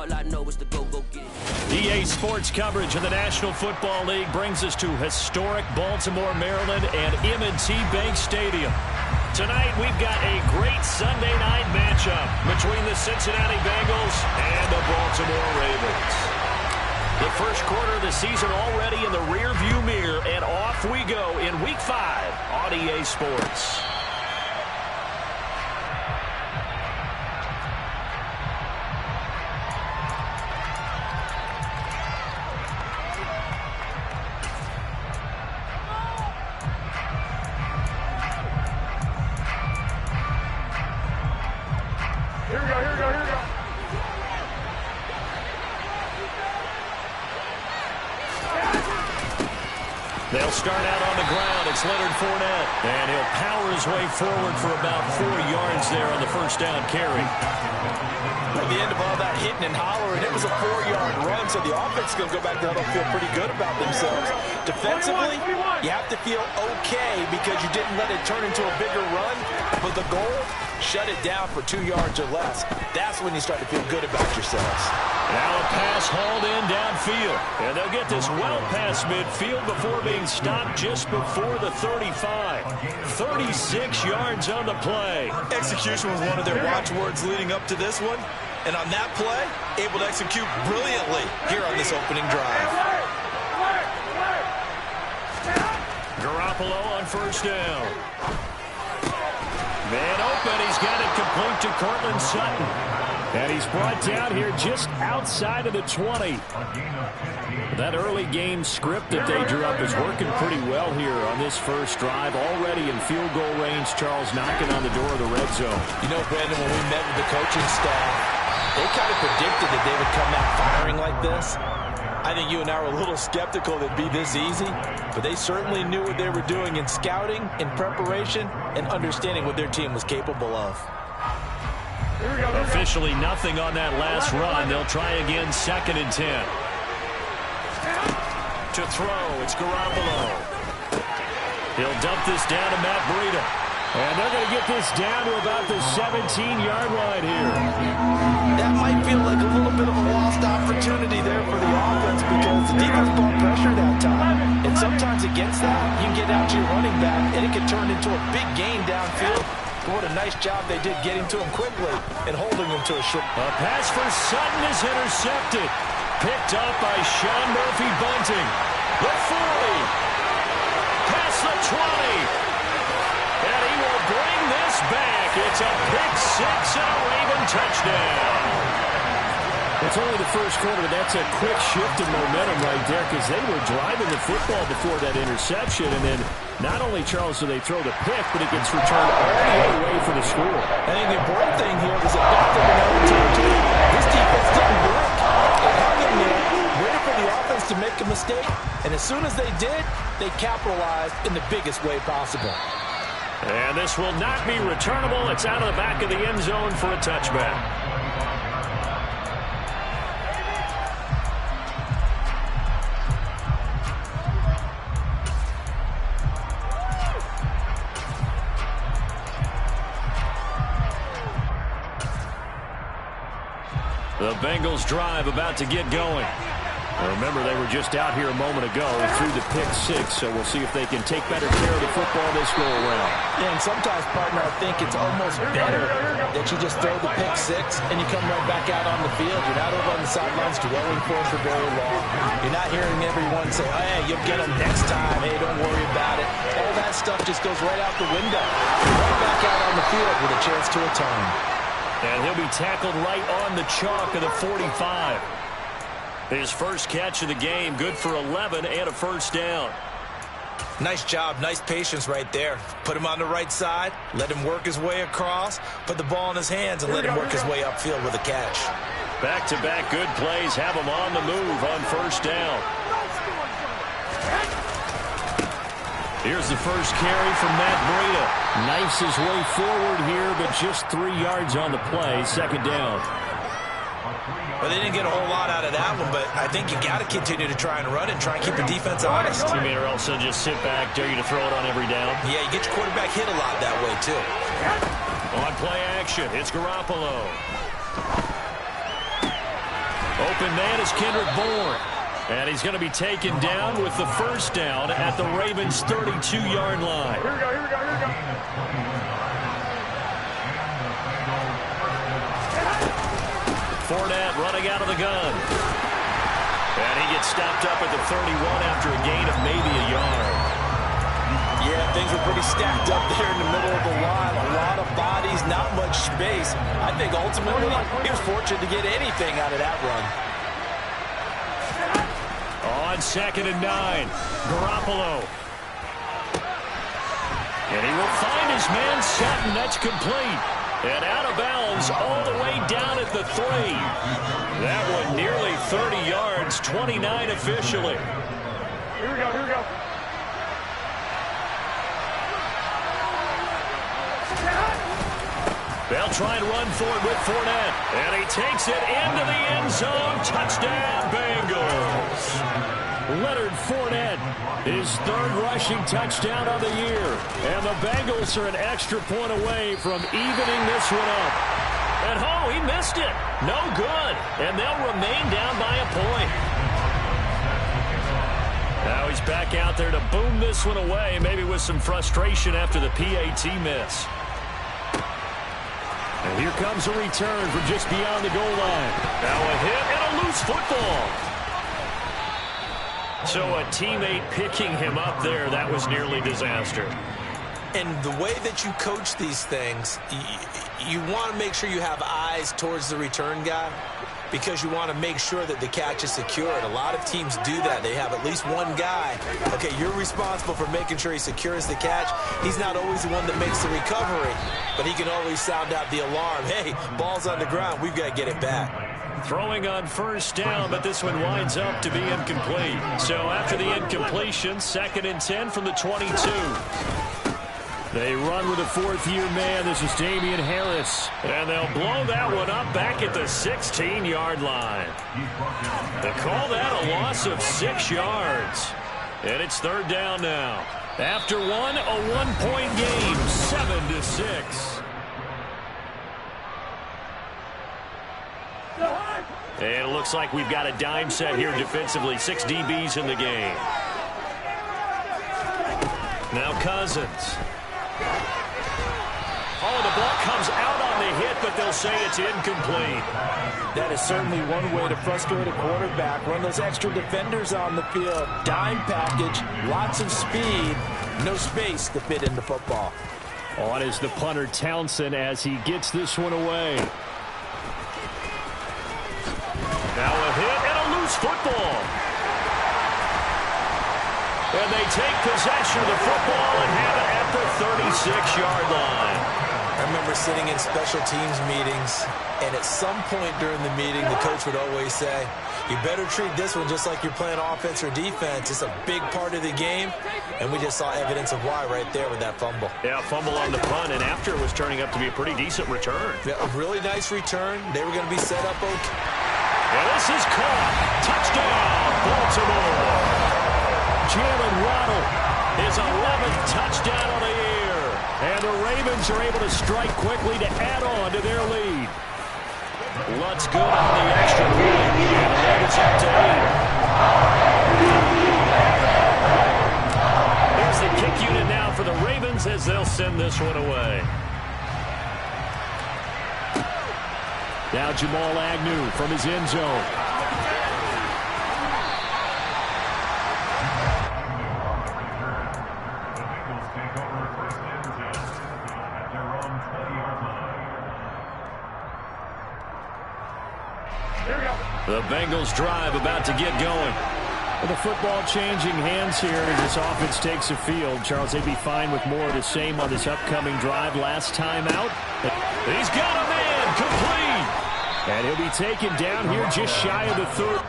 All I know is to go get it. EA Sports coverage of the National Football League brings us to historic Baltimore, Maryland, and M&T Bank Stadium. Tonight, we've got a great Sunday night matchup between the Cincinnati Bengals and the Baltimore Ravens. The first quarter of the season already in the rearview mirror, and off we go in Week 5 on EA Sports. They'll start out on the ground. It's Leonard Fournette. And he'll power his way forward for about 4 yards there on the first down carry. At the end of all that hitting and hollering, it was a 4-yard run, so the offense is going to go back there and feel pretty good about themselves. Defensively, you have to feel okay because you didn't let it turn into a bigger run. But the goal, shut it down for 2 yards or less. That's when you start to feel good about yourselves. Now a pass hauled in downfield. And they'll get this well past midfield before being stopped just before the 35. 36 yards on the play. Execution was one of their watchwords leading up to this one. And on that play, able to execute brilliantly here on this opening drive. Garoppolo on first down. Man open, he's got it complete to Cortland Sutton. And he's brought down here just outside of the 20. That early game script that they drew up is working pretty well here on this first drive. Already in field goal range, Charles knocking on the door of the red zone. You know, Brandon, when we met with the coaching staff, they kind of predicted that they would come out firing like this. I think you and I were a little skeptical that it'd be this easy, but they certainly knew what they were doing in scouting, in preparation, and understanding what their team was capable of. Officially nothing on that last run. They'll try again, 2nd and 10. To throw, it's Garoppolo. He'll dump this down to Matt Breida. And they're going to get this down to about the 17-yard line here. That might feel like a little bit of a lost opportunity there for the offense because the defense brought pressure that time. And sometimes against that, you can get out to your running back, and it can turn into a big gain downfield. What a nice job they did getting to him quickly and holding him to a short. A pass for Sutton is intercepted. Picked up by Sean Murphy-Bunting. The 40. Past the 20. And he will bring this back. It's a pick six and a Raven touchdown. It's only the first quarter, but that's a quick shift in momentum right there because they were driving the football before that interception. And then not only, Charles, do they throw the pick, but it gets returned all the other way for the score. I think the important thing here was that back there in our territory, this defense didn't blink. They hung in there, waited for the offense to make a mistake. And as soon as they did, they capitalized in the biggest way possible. And this will not be returnable. It's out of the back of the end zone for a touchback. The Bengals drive about to get going. Now remember, they were just out here a moment ago through the pick six, so we'll see if they can take better care of the football this go-around. Yeah, and sometimes, partner, I think it's almost better that you just throw the pick six and you come right back out on the field. You're not over on the sidelines dwelling for it for very long. You're not hearing everyone say, oh, hey, you'll get them next time. Hey, don't worry about it. All that stuff just goes right out the window. You're right back out on the field with a chance to atone. And he'll be tackled right on the chalk of the 45. His first catch of the game, good for 11 and a first down. Nice job, nice patience right there. Put him on the right side, let him work his way across, put the ball in his hands, and let him work his way upfield with a catch. Back-to-back good plays have him on the move on first down. Here's the first carry from Matt Breida. Knifes his way forward here, but just 3 yards on the play. Second down. Well, they didn't get a whole lot out of that one, but I think you got to continue to try and run and try and keep the defense honest. You mean, or else they'll just sit back, dare you to throw it on every down? Yeah, you get your quarterback hit a lot that way, too. On play action, it's Garoppolo. Open man is Kendrick Bourne. And he's going to be taken down with the first down at the Ravens' 32-yard line. Here we go, here we go, here we go. Fournette running out of the gun. And he gets stopped up at the 31 after a gain of maybe a yard. Yeah, things were pretty stacked up there in the middle of the line. A lot of bodies, not much space. I think ultimately he was fortunate to get anything out of that run. On 2nd and 9, Garoppolo. And he will find his man Sutton. That's complete. And out of bounds all the way down at the 3. That one nearly 30 yards, 29 officially. Here we go, here we go. They'll try and run for it with Fournette. And he takes it into the end zone. Touchdown, Bengals. Leonard Fournette, his 3rd rushing touchdown of the year. And the Bengals are an extra point away from evening this one up. And oh, he missed it. No good. And they'll remain down by a point. Now he's back out there to boom this one away, maybe with some frustration after the PAT miss. And here comes a return from just beyond the goal line. Now a hit and a loose football. So a teammate picking him up there, that was nearly disaster. And the way that you coach these things, you want to make sure you have eyes towards the return guy because you want to make sure that the catch is secured. A lot of teams do that. They have at least one guy. Okay, you're responsible for making sure he secures the catch. He's not always the one that makes the recovery, but he can always sound out the alarm. Hey, ball's on the ground. We've got to get it back. Throwing on first down, but this one winds up to be incomplete. So after the incompletion, 2nd and 10 from the 22. They run with a 4th-year man. This is Damian Harris. And they'll blow that one up back at the 16-yard line. They call that a loss of 6 yards. And it's 3rd down now. After one, a one-point game, 7-6. And it looks like we've got a dime set here defensively. 6 DBs in the game. Now Cousins. Oh, the ball comes out on the hit, but they'll say it's incomplete. That is certainly one way to frustrate a quarterback. Run those extra defenders on the field. Dime package, lots of speed, no space to fit into football. On is the punter Townsend as he gets this one away. Now a hit and a loose football. And they take possession of the football and have it at the 36-yard line. I remember sitting in special teams meetings, and at some point during the meeting, the coach would always say, you better treat this one just like you're playing offense or defense. It's a big part of the game, and we just saw evidence of why right there with that fumble. Yeah, fumble on the punt, and after it was turning up to be a pretty decent return. Yeah, a really nice return. They were going to be set up okay. And this is caught. Touchdown, Baltimore. Jalen Waddle, his 11th touchdown of the year. And the Ravens are able to strike quickly to add on to their lead. Lutz good on the extra point. And the Ravens up to 8. Here's the kick unit now for the Ravens as they'll send this one away. Now Jamal Agnew from his end zone. The Bengals drive about to get going. With the football changing hands here as this offense takes the field. Charles, they'd be fine with more of the same on this upcoming drive. Last time out, he's got a man complete. And he'll be taken down here just shy of the 3rd.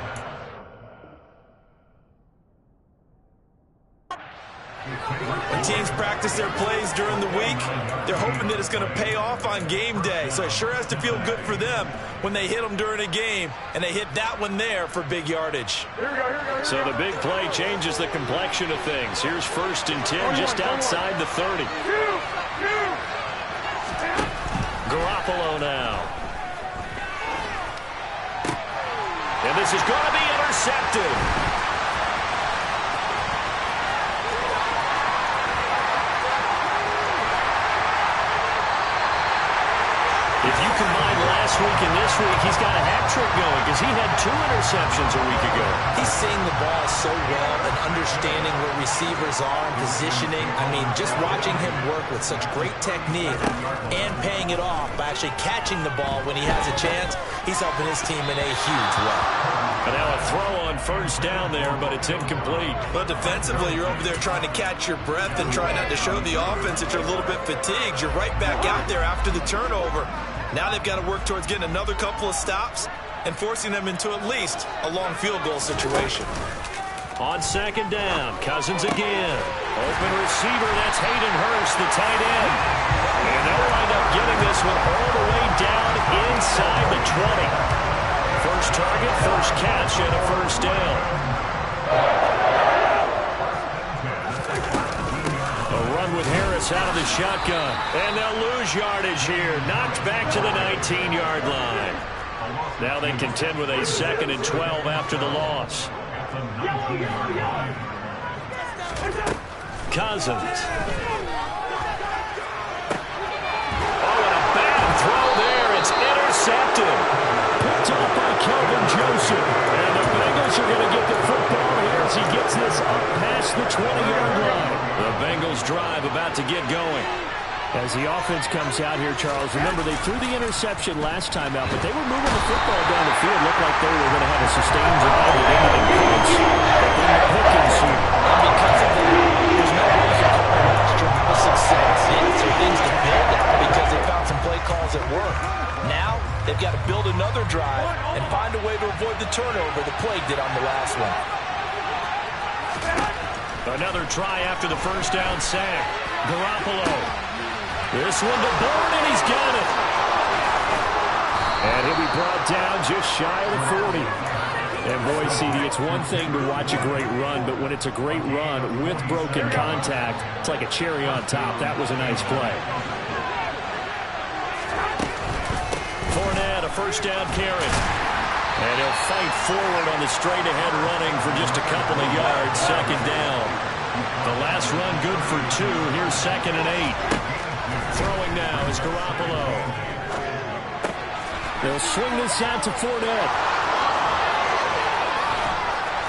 When teams practice their plays during the week, they're hoping that it's going to pay off on game day. So it sure has to feel good for them when they hit them during a game, and they hit that one there for big yardage. So the big play changes the complexion of things. Here's 1st and 10 just outside the 30. Garoppolo now. And this is going to be intercepted. If you combine last week and this week, he's got a hat trick going because he had 2 interceptions a week ago. He's seeing the ball so well and understanding where receivers are and positioning. I mean, just watching him work with such great technique and paying it off by actually catching the ball when he has a chance, he's helping his team in a huge way. And now a throw on first down there, but it's incomplete. But defensively, you're over there trying to catch your breath and try not to show the offense that you're a little bit fatigued. You're right back out there after the turnover. Now they've got to work towards getting another couple of stops and forcing them into at least a long field goal situation. On second down, Cousins again. Open receiver, that's Hayden Hurst, the tight end. And they'll wind up getting this one all the way down inside the 20. First target, first catch, and a first down. With Harris out of the shotgun. And they'll lose yardage here. Knocked back to the 19-yard line. Now they contend with a 2nd and 12 after the loss. Cousins. Oh, and a bad throw there. It's intercepted. Picked up by Kelvin Joseph. And the Bengals are going to get the football here as he gets this up past the 20-yard line. The Bengals drive about to get going. As the offense comes out here, Charles, remember they threw the interception last time out, but they were moving the football down the field. Looked like they were going to have a sustained drive with ended in points. But then the Pickens here. And because of that, there's no way you can call the next drive a success. Yes, there are things to build because they found some play calls that work. Now, they've got to build another drive and find a way to avoid the turnover the plague did on the last one. Another try after the first down sack. Garoppolo. This one to Bourne, and he's got it. And he'll be brought down just shy of the 40. And boy, CD, it's one thing to watch a great run, but when it's a great run with broken contact, it's like a cherry on top. That was a nice play. Fournette, a first down carry. And he'll fight forward on the straight-ahead running for just a couple of yards. Second down. The last run good for 2. Here's 2nd and 8. Throwing now is Garoppolo. They'll swing this out to Fournette.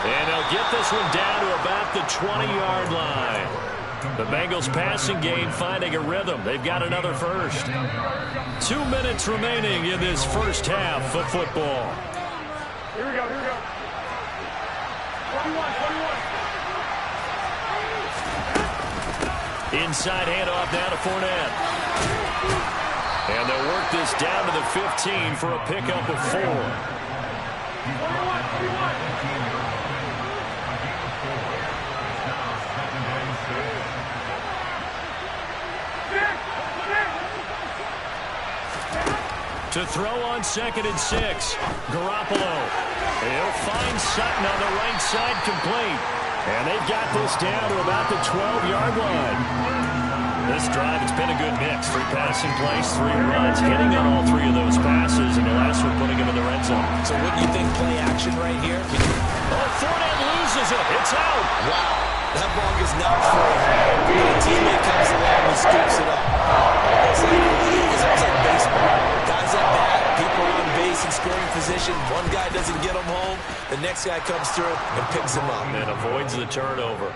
And they'll get this one down to about the 20-yard line. The Bengals passing game finding a rhythm. They've got another first. 2 minutes remaining in this first half of football. Here we go, here we go. 21, 21. Inside handoff now to Fournette. And they'll work this down to the 15 for a pickup of 4. 21, 21. To throw on 2nd and 6. Garoppolo. He'll find Sutton on the right side complete. And they've got this down to about the 12-yard line. This drive, it's been a good mix. 3 passing plays, 3 runs. Hitting on all 3 of those passes, and the last one putting him in the red zone. So wouldn't you think play action right here? Oh, Fournette loses it. It's out. Wow. That ball is not free. A teammate comes along and scoops it up. It's almost like baseball. Guys at bat, people are on base in scoring position. One guy doesn't get him home. The next guy comes through and picks him up. And avoids the turnover.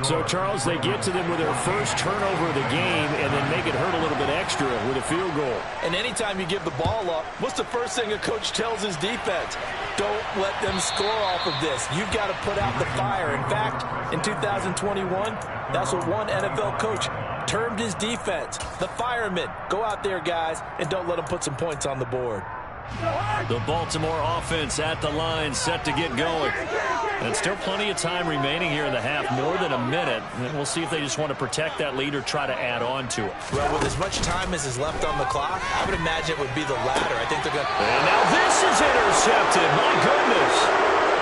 So, Charles, they get to them with their first turnover of the game and then make it hurt a little bit extra with a field goal. And anytime you give the ball up, what's the first thing a coach tells his defense? Don't let them score off of this. You've got to put out the fire. In fact, in 2021, that's what one NFL coach termed his defense. The firemen. Go out there, guys, and don't let them put some points on the board. The Baltimore offense at the line, set to get going. And still plenty of time remaining here in the half, more than a minute. And we'll see if they just want to protect that lead or try to add on to it. Well, with as much time as is left on the clock, I would imagine it would be the latter. I think they're going to... And now this is intercepted. My goodness.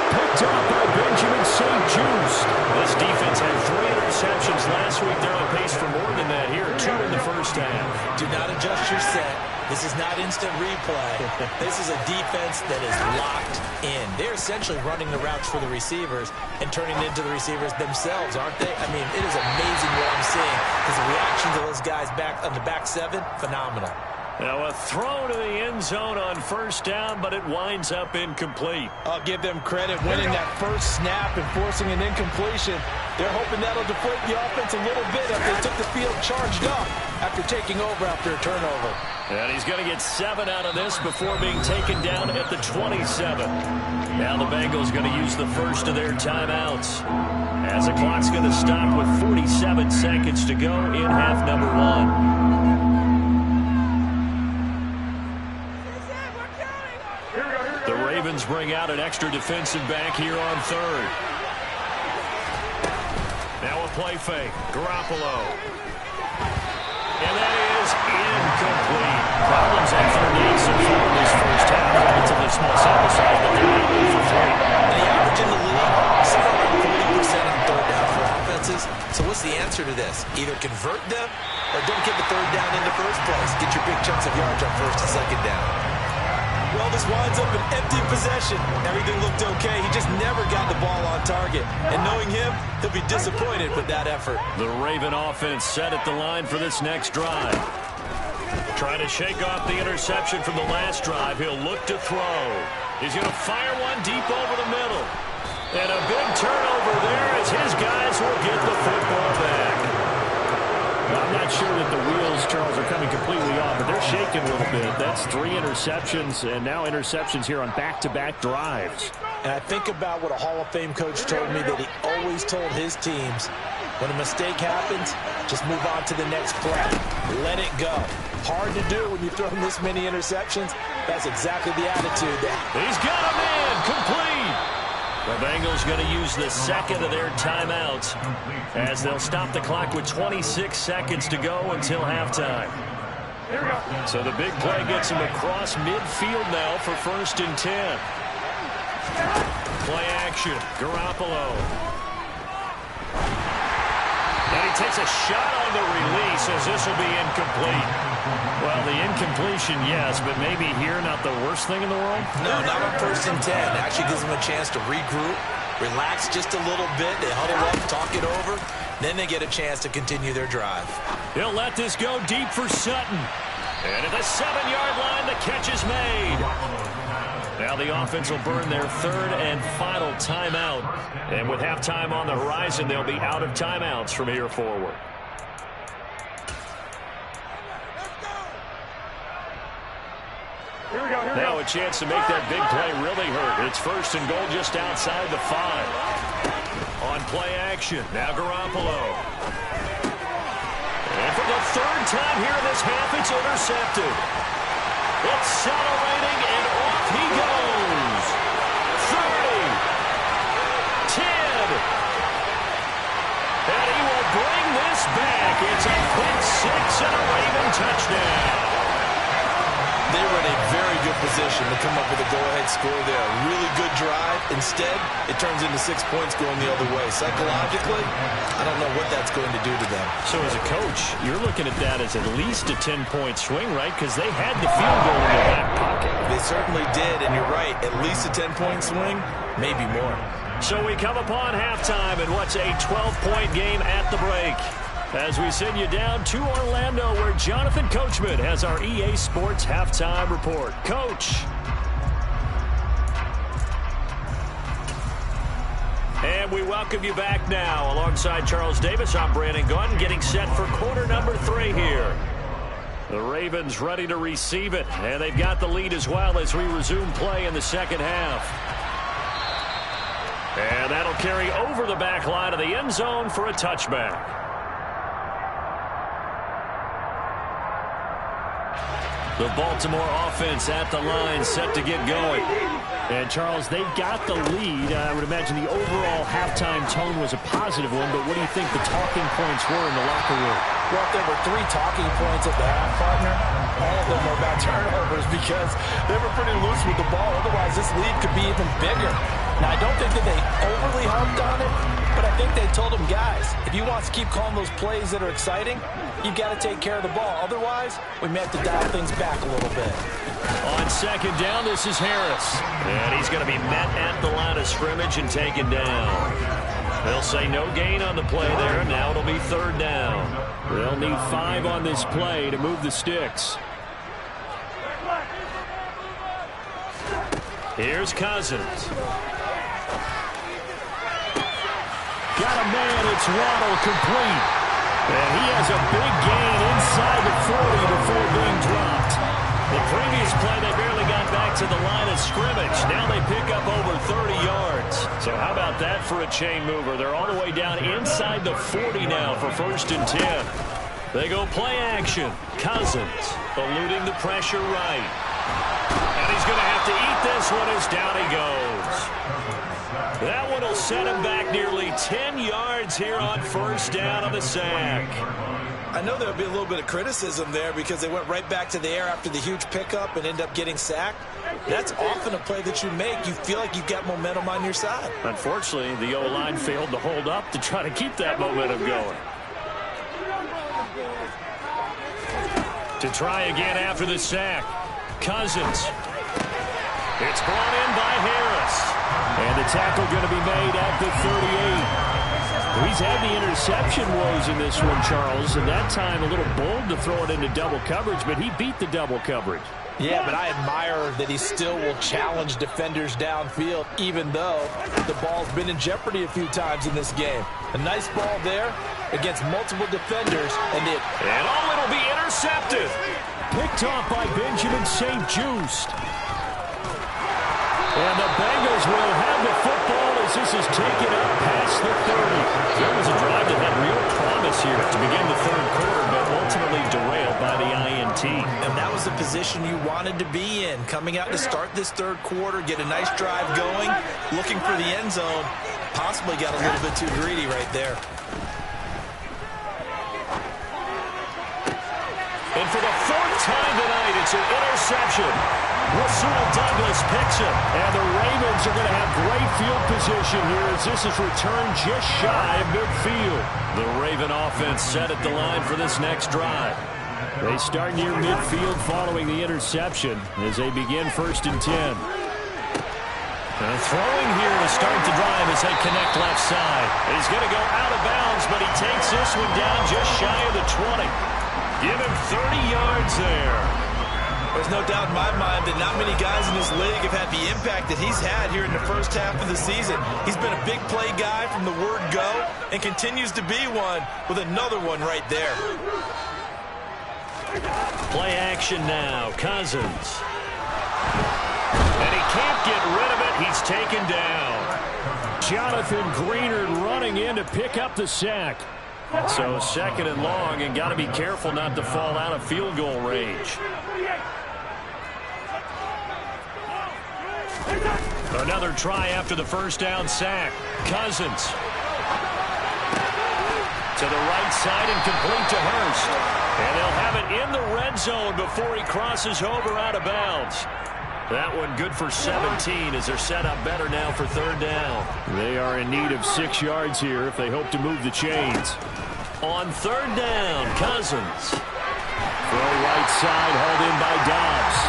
Picked up by Benjamin St. Juste. This defense had 3 interceptions last week. They're on pace for more than that here. 2 in the first half. Do not adjust your set. This is not instant replay. This is a defense that is locked in. They're essentially running the routes for the receivers and turning it into the receivers themselves, aren't they? I mean, it is amazing what I'm seeing because the reaction to those guys back on the back seven, phenomenal. Now a throw to the end zone on first down, but it winds up incomplete. I'll give them credit winning that first snap and forcing an incompletion. They're hoping that'll deflate the offense a little bit after they took the field charged up after taking over after a turnover. And he's going to get 7 out of this before being taken down at the 27. Now the Bengals going to use the first of their timeouts, as the clock's going to stop with 47 seconds to go in half number 1. The Ravens bring out an extra defensive back here on third. Now a play fake. Garoppolo. And that is incomplete. Problems at third down so far in this first half. Relatively small sample size, but they're not 0 for 3. The average in the league, somewhere around 40% on third down for offenses. So what's the answer to this? Either convert them or don't get the third down in the first place. Get your big chunks of yards on first and second down. Well, this winds up an empty possession. Everything looked okay. He just never got the ball on target. And knowing him, he'll be disappointed with that effort. The Raven offense set at the line for this next drive. Trying to shake off the interception from the last drive. He'll look to throw. He's going to fire one deep over the middle. And a big turnover there as his guys will get the football back. I'm not sure that the wheels, Charles, are coming completely off, but they're shaking a little bit. That's 3 interceptions, and now interceptions here on back-to-back drives. And I think about what a Hall of Fame coach told me that he always told his teams, when a mistake happens, just move on to the next play. Let it go. Hard to do when you throw this many interceptions. That's exactly the attitude. He's got a man complete. The Bengals going to use the second of their timeouts as they'll stop the clock with 26 seconds to go until halftime. So the big play gets him across midfield now for 1st and 10. Play action. Garoppolo. And he takes a shot on the release as this will be incomplete. Well, the incompletion, yes, but maybe here not the worst thing in the world? No, not on 1st and 10. Actually gives them a chance to regroup, relax just a little bit. They huddle up, talk it over. Then they get a chance to continue their drive. He'll let this go deep for Sutton. And at the 7-yard line, the catch is made. Now the offense will burn their 3rd and final timeout. And with halftime on the horizon, they'll be out of timeouts from here forward. Now a chance to make that big play really hurt. It's 1st and goal just outside the 5. On play action, now Garoppolo. And for the 3rd time here in this half, it's intercepted. Accelerating, and off he goes. 30. 10. And he will bring this back. It's a quick 6 and a Raven touchdown. They were in a very good position to come up with a go-ahead score there. A really good drive. Instead, it turns into 6 points going the other way. Psychologically, I don't know what that's going to do to them. So as a coach, you're looking at that as at least a 10-point swing, right? Because they had the field goal in their back pocket. They certainly did, and you're right. At least a 10-point swing, maybe more. So we come upon halftime in what's a 12-point game at the break, as we send you down to Orlando, where Jonathan Coachman has our EA Sports Halftime Report. Coach. And we welcome you back now. Alongside Charles Davis, I'm Brandon Gunn, getting set for quarter number 3 here. The Ravens ready to receive it, and they've got the lead as well as we resume play in the second half. And that'll carry over the back line of the end zone for a touchback. The Baltimore offense at the line, set to get going. And, Charles, they've got the lead. I would imagine the overall halftime tone was a positive one, but what do you think the talking points were in the locker room? Well, if there were 3 talking points at the half, partner, all of them were about turnovers because they were pretty loose with the ball. Otherwise, this lead could be even bigger. Now, I don't think that they overly harped on it, But I think they told him, guys, if you want to keep calling those plays that are exciting, you've got to take care of the ball. Otherwise, we may have to dial things back a little bit. On second down, this is Harris. And he's going to be met at the line of scrimmage and taken down. They'll say no gain on the play there. Now it'll be third down. They'll need 5 on this play to move the sticks. Here's Cousins. Got a man, it's Waddle, complete. And he has a big gain inside the 40 before being dropped. The previous play, they barely got back to the line of scrimmage. Now they pick up over 30 yards. So how about that for a chain mover? They're all the way down inside the 40 now for 1st and 10. They go play action. Cousins eluding the pressure right. And he's going to have to eat this one as down he goes. That one will set him back nearly 10 yards here on 1st down on the sack. I know there'll be a little bit of criticism there because they went right back to the air after the huge pickup and end up getting sacked. That's often a play that you make. You feel like you've got momentum on your side. Unfortunately, the O-line failed to hold up to try to keep that momentum going. To try again after the sack. Cousins. It's brought in by Harris. And the tackle going to be made at the 38. He's had the interception woes in this one, Charles, and that time a little bold to throw it into double coverage, but he beat the double coverage. Yeah, but I admire that he still will challenge defenders downfield, even though the ball's been in jeopardy a few times in this game. A nice ball there against multiple defenders, and it'll be intercepted. Picked off by Benjamin St. Just. And the Bengals will have the football as this is taken up past the 30. There was a drive that had real promise here to begin the 3rd quarter, but ultimately derailed by the INT. And that was the position you wanted to be in. Coming out to start this 3rd quarter, get a nice drive going, looking for the end zone. Possibly got a little bit too greedy right there. And for the 4th time tonight, it's an interception. Rasul Douglas picks it. And the Ravens are going to have great field position here as this is returned just shy of midfield. The Raven offense set at the line for this next drive. They start near midfield following the interception as they begin 1st and 10. Throwing here to start the drive as they connect left side. He's going to go out of bounds, but he takes this one down just shy of the 20. Give him 30 yards there. There's no doubt in my mind that not many guys in this league have had the impact that he's had here in the 1st half of the season. He's been a big play guy from the word go and continues to be one with another one right there. Play action now. Cousins. And he can't get rid of it. He's taken down. Jonathan Greenard running in to pick up the sack. So 2nd and long, and got to be careful not to fall out of field goal range. Another try after the 1st down sack. Cousins. To the right side and complete to Hurst. And they'll have it in the red zone before he crosses over out of bounds. That one good for 17 as they're set up better now for 3rd down. They are in need of 6 yards here if they hope to move the chains. On 3rd down, Cousins. Throw right side, hauled in by Dobbs.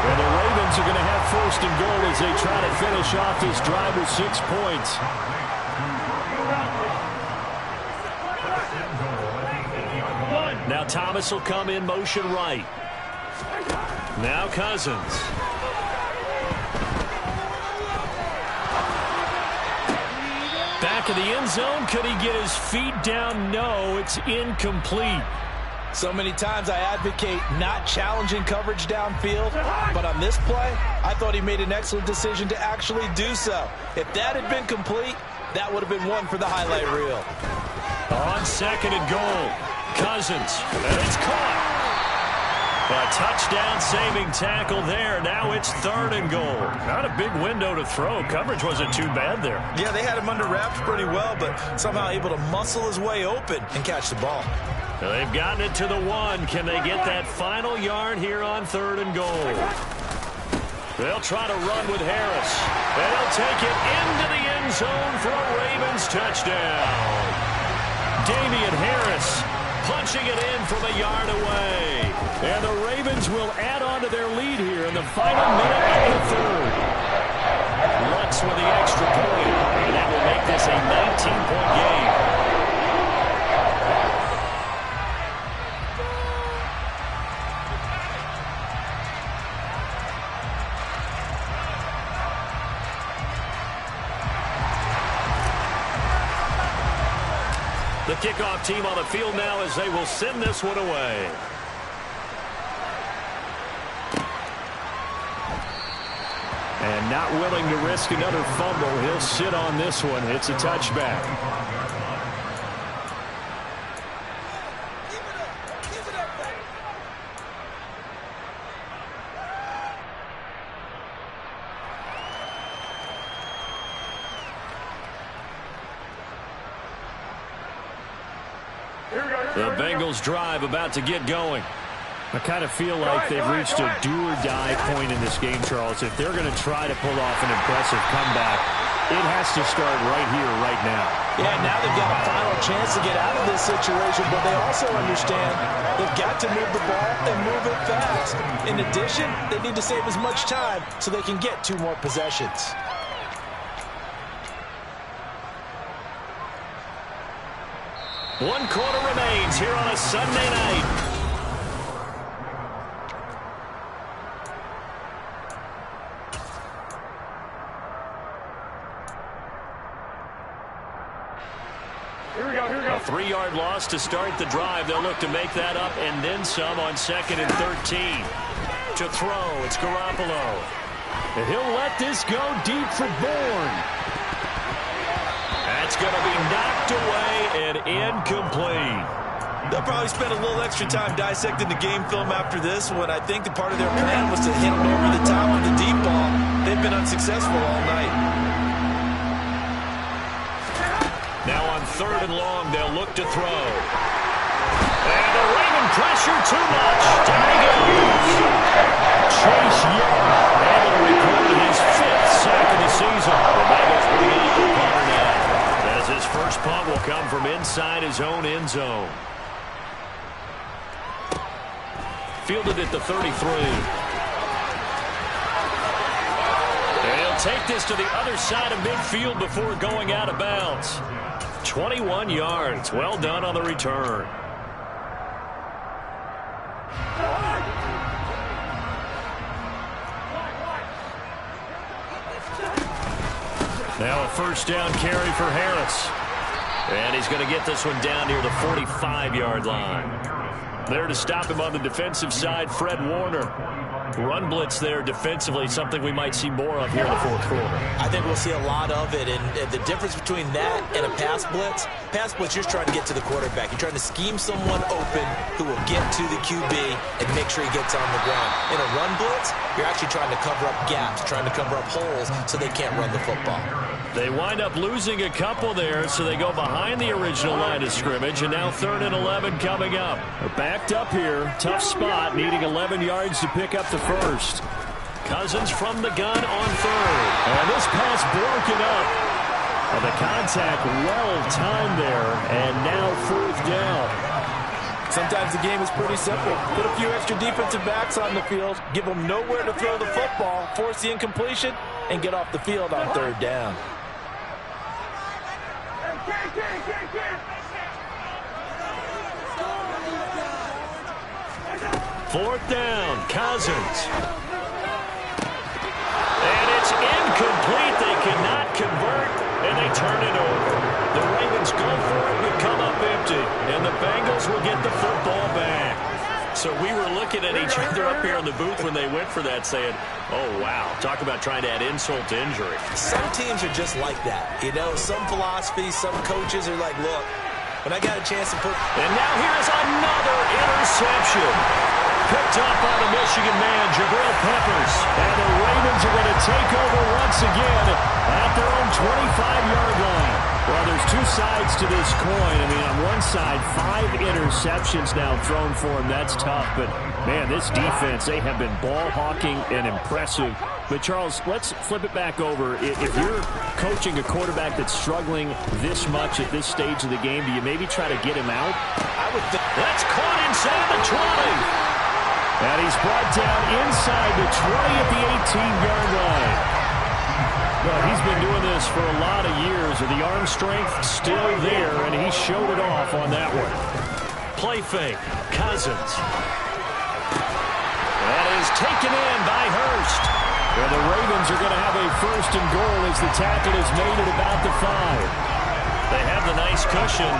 And the Ravens are going to have 1st and goal as they try to finish off this drive with 6 points. Now Thomas will come in motion right. Now Cousins. Back of the end zone. Could he get his feet down? No, it's incomplete. So many times I advocate not challenging coverage downfield, but on this play, I thought he made an excellent decision to actually do so. If that had been complete, that would have been one for the highlight reel. On 2nd and goal, Cousins, and it's caught. A touchdown-saving tackle there. Now it's 3rd and goal. Not a big window to throw. Coverage wasn't too bad there. Yeah, they had him under wraps pretty well, but somehow able to muscle his way open and catch the ball. They've gotten it to the 1. Can they get that final yard here on 3rd and goal? They'll try to run with Harris. And he'll take it into the end zone for a Ravens touchdown. Damian Harris punching it in from a yard away. And the Ravens will add on to their lead here in the final minute of the third. Lutz with the extra point. And that will make this a 19-point game. The kickoff team on the field now as they will send this one away. And not willing to risk another fumble. He'll sit on this one. It's a touchback. The Bengals drive about to get going. I kind of feel like they've reached a do-or-die point in this game, Charles. If they're going to try to pull off an impressive comeback, it has to start right here, right now. Yeah, now they've got a final chance to get out of this situation, but they also understand they've got to move the ball and move it fast. In addition, they need to save as much time so they can get 2 more possessions. One quarter remains here on a Sunday night. Here we go, here we go. A 3-yard loss to start the drive. They'll look to make that up and then some on 2nd and 13. To throw, it's Garoppolo. And he'll let this go deep for Bourne. That's going to be knocked away and incomplete. They'll probably spend a little extra time dissecting the game film after this one. I think the part of their plan was to hit them over the top with the deep ball. They've been unsuccessful all night. Now on 3rd and long, they'll look to throw. And the Raven pressure too much. Down he goes. Chase Young able to record his 5th sack of the season. The Bengals bring out the punter now. As his first punt will come from inside his own end zone. Fielded at the 33. And he'll take this to the other side of midfield before going out of bounds. 21 yards. Well done on the return. Now a first down carry for Harris. And he's going to get this one down near the 45-yard line. There to stop him on the defensive side, Fred Warner. Run blitz there defensively, something we might see more of here in the 4th quarter. I think we'll see a lot of it, and the difference between that and a pass blitz, you're trying to get to the quarterback. You're trying to scheme someone open who will get to the QB and make sure he gets on the ground. In a run blitz, you're actually trying to cover up gaps, trying to cover up holes so they can't run the football. They wind up losing a couple there, so they go behind the original line of scrimmage, and now 3rd and 11 coming up. They're backed up here. Tough spot, needing 11 yards to pick up the first. Cousins from the gun on 3rd. And this pass broken up. Well, the contact well-timed there, and now 4th down. Sometimes the game is pretty simple. Put a few extra defensive backs on the field, give them nowhere to throw the football, force the incompletion, and get off the field on 3rd down. 4th down, Cousins. And it's incomplete. They cannot convert, and they turn it over. The Ravens go for it, but come up empty. And the Bengals will get the football back. So we were looking at each other up here in the booth when they went for that, saying, oh, wow, talk about trying to add insult to injury. Some teams are just like that. You know, some philosophies, some coaches are like, look, when I got a chance to put... And now here's another interception. Picked up by the Michigan man, Jabril Peppers. And the Ravens are going to take over once again at their own 25-yard line. Well, there's two sides to this coin. I mean, on one side, 5 interceptions now thrown for him. That's tough. But, man, this defense, they have been ball hawking and impressive. But, Charles, let's flip it back over. If you're coaching a quarterback that's struggling this much at this stage of the game, do you maybe try to get him out? I would think. That's caught inside the 20. And he's brought down inside the 20 at the 18-yard line. Well, he's been doing this for a lot of years, and the arm strength still there, and he showed it off on that one. Play fake, Cousins. That is taken in by Hurst. And the Ravens are going to have a 1st and goal as the tackle is made at about the 5. They have the nice cushion.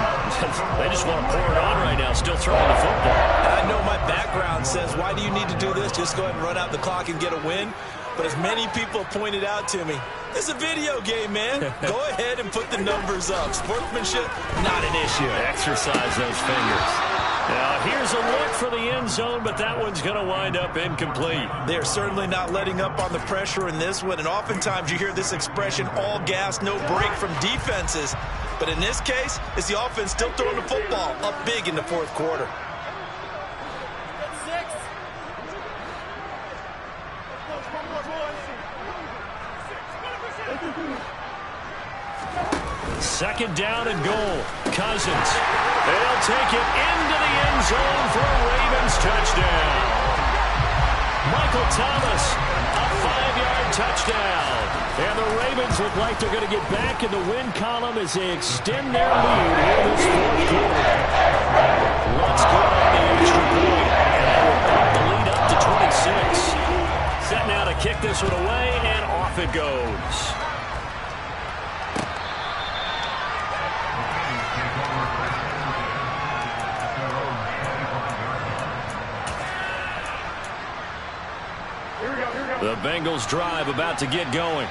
They just want to pour it on right now, still throwing the football. I know my background says, why do you need to do this? Just go ahead and run out the clock and get a win. But as many people pointed out to me, this is a video game, man. Go ahead and put the numbers up. Sportsmanship, not an issue. Exercise those fingers. Now, here's a look for the end zone, but that one's going to wind up incomplete. They're certainly not letting up on the pressure in this one, and oftentimes you hear this expression, all gas, no break from defenses. But in this case, it's the offense still throwing the football up big in the 4th quarter. Second down and goal. Cousins. They'll take it into the end zone for a Ravens touchdown. Michael Thomas, a 5-yard touchdown. And the Ravens look like they're going to get back in the win column as they extend their lead in this 4th quarter. Let's go on the extra point. And that will bump the lead up to 26. Set now to kick this one away, and off it goes. The Bengals drive about to get going.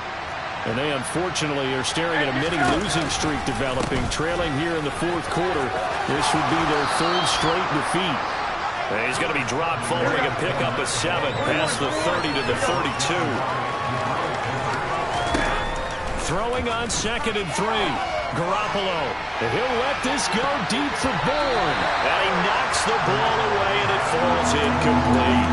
And they unfortunately are staring at a mini losing streak developing, trailing here in the 4th quarter. This would be their 3rd straight defeat. And he's going to be dropped following a pickup of 7 past the 30 to the 32. Throwing on 2nd and 3. Garoppolo. He'll let this go deep for Bourne. And he knocks the ball away, and it falls incomplete.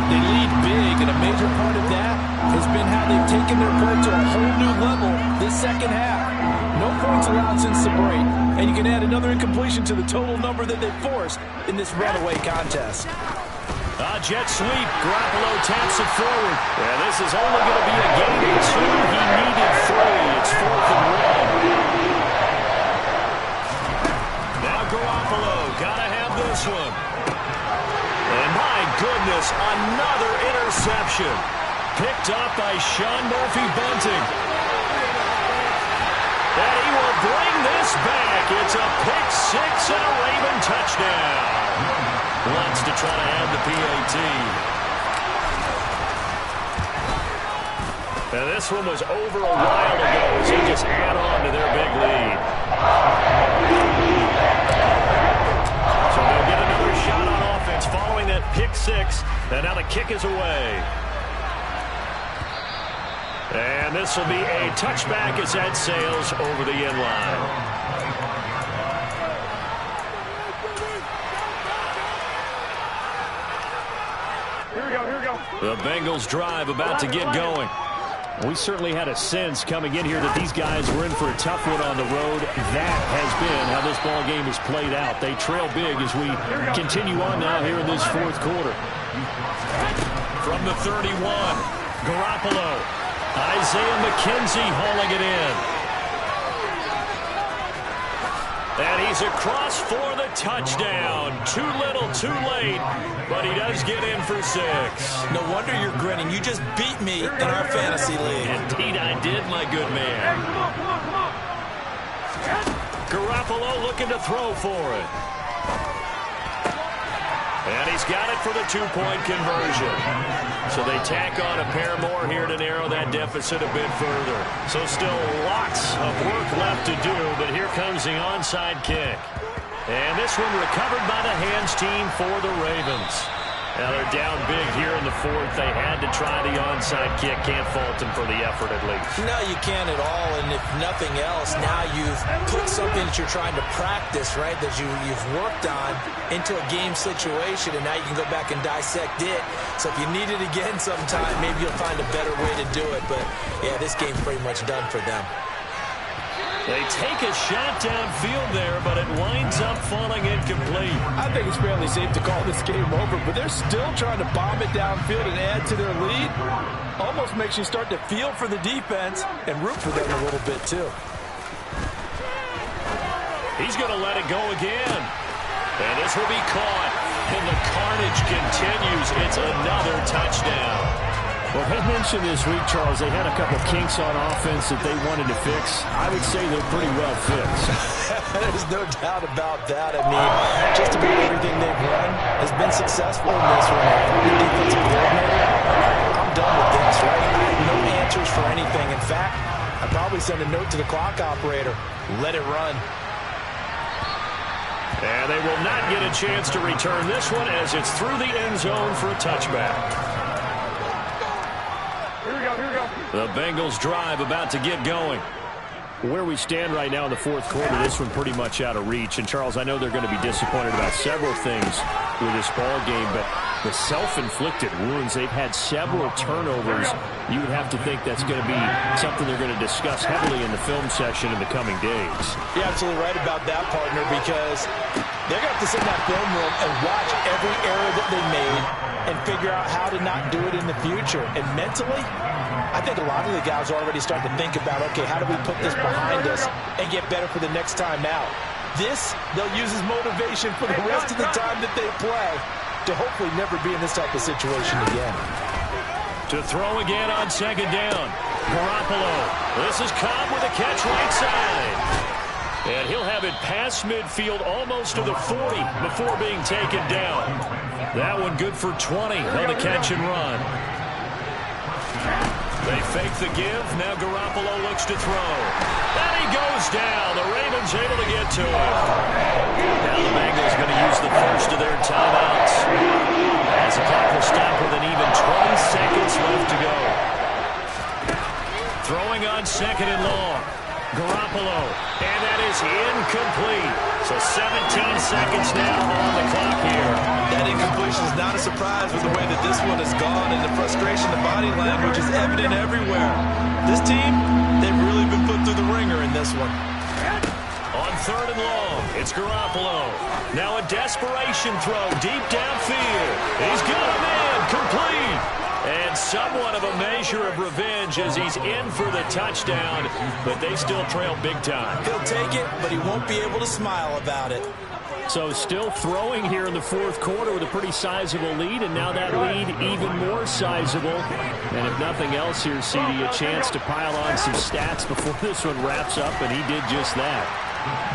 They lead big, and a major part of that has been how they've taken their play to a whole new level this 2nd half. No points allowed since the break, and you can add another incompletion to the total number that they've forced in this runaway contest. Jet sweep. Garoppolo taps it forward. Yeah, this is only going to be a gain of 2. He needed 3. It's 4th and 1. Now Garoppolo. Got to have this one. And my goodness, another interception. Picked up by Sean Murphy-Bunting. And he will bring this back. It's a pick 6 and a Raven touchdown. Wants to try to add the PAT. Now this one was over a while ago as they just add on to their big lead. So they'll get another shot on offense following that pick 6. And now the kick is away. And this will be a touchback as that sails over the end line. The Bengals drive about to get going. We certainly had a sense coming in here that these guys were in for a tough one on the road. That has been how this ball game has played out. They trail big as we continue on now here in this 4th quarter. From the 31, Garoppolo. Isaiah McKenzie hauling it in. And he's across for the touchdown. Too little, too late, but he does get in for 6. No wonder you're grinning. You just beat me in our fantasy league. Indeed I did, my good man. Garoppolo looking to throw for it. And he's got it for the 2-point conversion. So they tack on a pair more here to narrow that deficit a bit further. So still lots of work left to do, but here comes the onside kick. And this one recovered by the hands team for the Ravens. Now they're down big here in the fourth. They had to try the onside kick. Can't fault them for the effort at least. No, you can't at all. And if nothing else, now you've put something that you're trying to practice, right, that you've worked on into a game situation, and now you can go back and dissect it. So if you need it again sometime, maybe you'll find a better way to do it. But, yeah, this game's pretty much done for them. They take a shot downfield there, but it winds up falling incomplete. I think it's fairly safe to call this game over, but they're still trying to bomb it downfield and add to their lead. Almost makes you start to feel for the defense and root for them a little bit, too. He's going to let it go again. And this will be caught. And the carnage continues. It's another touchdown. Well, they mentioned this week, Charles, they had a couple kinks on offense that they wanted to fix. I would say they're pretty well fixed. There's no doubt about that. I mean, just about everything they've run has been successful in this one. The defensive coordinator, I'm done with this, right? No answers for anything. In fact, I'd probably send a note to the clock operator. Let it run. And they will not get a chance to return this one as it's through the end zone for a touchback. The Bengals drive about to get going. Where we stand right now in the fourth quarter, this one pretty much out of reach. And, Charles, I know they're going to be disappointed about several things with this ball game, but the self-inflicted wounds, they've had several turnovers. You would have to think that's going to be something they're going to discuss heavily in the film session in the coming days. You're absolutely right about that, partner, because they're going to have to sit in that film room and watch every error that they made and figure out how to not do it in the future. And mentally, I think a lot of the guys are already starting to think about, okay, how do we put this behind us and get better for the next time out? This, they'll use as motivation for the rest of the time that they play to hopefully never be in this type of situation again. To throw again on second down. Garoppolo. This is Cobb with a catch right side. And he'll have it past midfield almost to the 40 before being taken down. That one good for 20 on the catch and run. They fake the give. Now Garoppolo looks to throw. And he goes down. The Ravens able to get to him. Now the Bengals going to use the first of their timeouts. As the clock will stop with an even 20 seconds left to go. Throwing on second and long. Garoppolo. And that is incomplete. So 17 seconds now on the clock here. That incompletion is not a surprise with the way that this one has gone, and the frustration, the body language is evident everywhere. This team, they've really been put through the ringer in this one. On third and long, it's Garoppolo. Now a desperation throw deep downfield. He's got him in, complete. And somewhat of a measure of revenge as he's in for the touchdown, but they still trail big time. He'll take it, but he won't be able to smile about it. So still throwing here in the fourth quarter with a pretty sizable lead, and now that lead even more sizable. And if nothing else here, CD, a chance to pile on some stats before this one wraps up, and he did just that.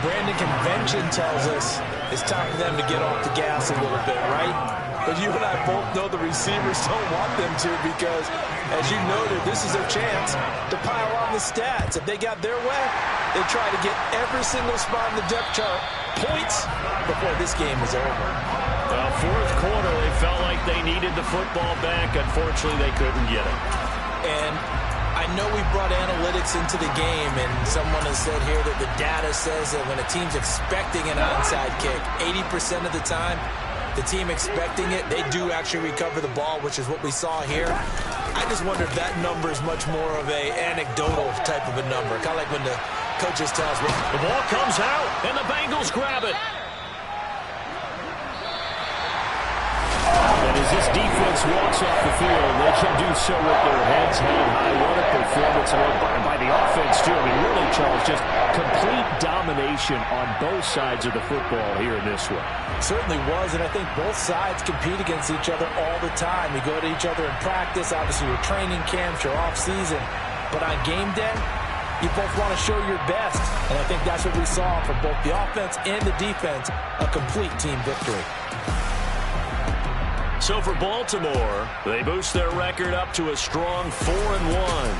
Brandon, convention tells us it's time for them to get off the gas a little bit, right? But you and I both know the receivers don't want them to because, as you noted, this is their chance to pile on the stats. If they got their way, they try to get every single spot in the depth chart points before this game is over. Well, fourth quarter, they felt like they needed the football back. Unfortunately, they couldn't get it. And I know we brought analytics into the game, and someone has said here that the data says that when a team's expecting an onside kick, 80% of the time, the team expecting it, they do actually recover the ball, which is what we saw here. I just wonder if that number is much more of a anecdotal type of a number, kind of like when the coaches tell us. The ball comes out, and the Bengals grab it. And as this defense walks off the field, they can do so with their heads held high. What a performance by the offense, too. I mean, really, Charles, just complete domination on both sides of the football here in this one. Certainly was, and I think both sides compete against each other all the time. You go to each other in practice, obviously your training camps, your off-season. But on game day, you both want to show your best. And I think that's what we saw from both the offense and the defense, a complete team victory. So for Baltimore, they boost their record up to a strong 4-1.